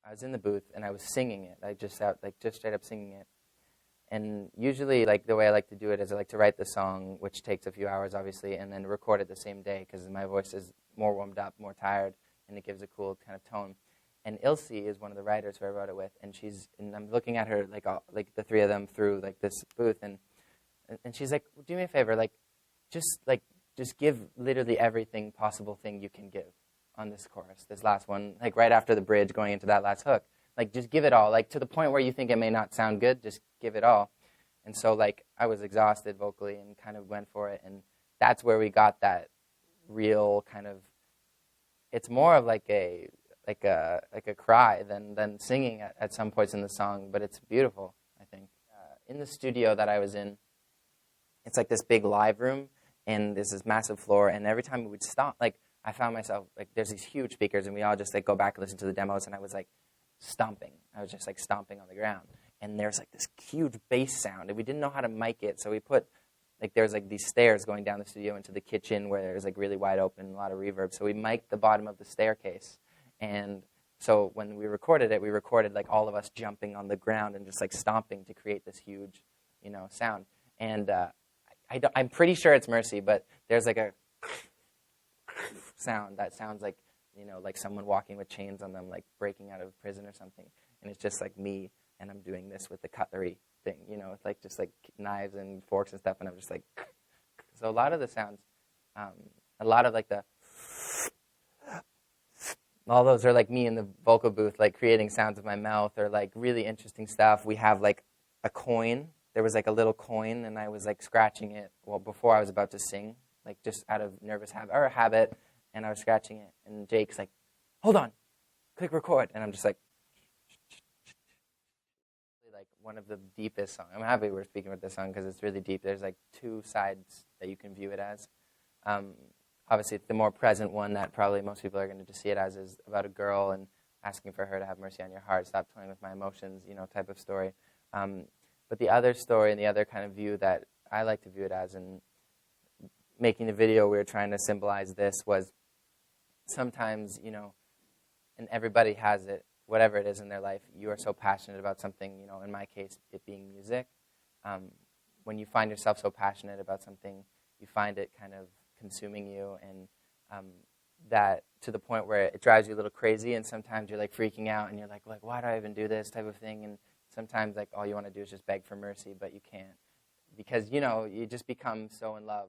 I was in the booth and I was singing it. I just straight up singing it. And usually, like, the way I like to do it is I like to write the song, which takes a few hours, obviously, and then record it the same day because my voice is more warmed up, more tired, and it gives a cool kind of tone. And Ilse is one of the writers who I wrote it with, and I'm looking at her, like the three of them through like this booth, and she's like, do me a favor, just give literally everything possible thing you can give on this chorus, this last one, like right after the bridge going into that last hook. Like, just give it all, like, to the point where you think it may not sound good, just give it all. And so, like, I was exhausted vocally and kind of went for it, and that's where we got that real kind of, it's more of like a cry than singing at some points in the song, but it's beautiful, I think. In the studio that I was in, it's like this big live room, and there's this massive floor, and every time we would stop, like, I found myself, like, there's these huge speakers, and we all just, like, go back and listen to the demos, and I was, like, stomping. I was just, like, stomping on the ground. And there's, like, this huge bass sound, and we didn't know how to mic it, so we put, like, there's, like, these stairs going down the studio into the kitchen where there's, like, really wide open, a lot of reverb, so we mic'd the bottom of the staircase. And so when we recorded, like, all of us jumping on the ground and just, like, stomping to create this huge, sound. And I'm pretty sure it's Mercy, but there's, like, a sound that sounds like, like someone walking with chains on them, like breaking out of prison or something. And it's just like me, and I'm doing this with the cutlery thing, it's like just like knives and forks and stuff, and I'm just like, so a lot of the sounds, a lot of like all those are like me in the vocal booth, like creating sounds with my mouth or like really interesting stuff. We have like a coin. There was like a little coin, and I was like scratching it, before I was about to sing, like just out of nervous habit, and I was scratching it, and Jake's like, hold on, click record, and I'm just like one of the deepest songs. I'm happy we're speaking about this song because it's really deep. There's like two sides that you can view it as. Obviously, the more present one that probably most people are going to just see it as is about a girl and asking for her to have mercy on your heart, stop toying with my emotions, type of story. But the other story and the other kind of view that I like to view it as, and making the video we were trying to symbolize this, was sometimes, and everybody has it, whatever it is in their life, you are so passionate about something, in my case, it being music. When you find yourself so passionate about something, you find it kind of consuming you, and that to the point where it drives you a little crazy, and sometimes you're like freaking out, and you're like, why do I even do this type of thing? And sometimes like all you want to do is just beg for mercy, but you can't, because you just become so in love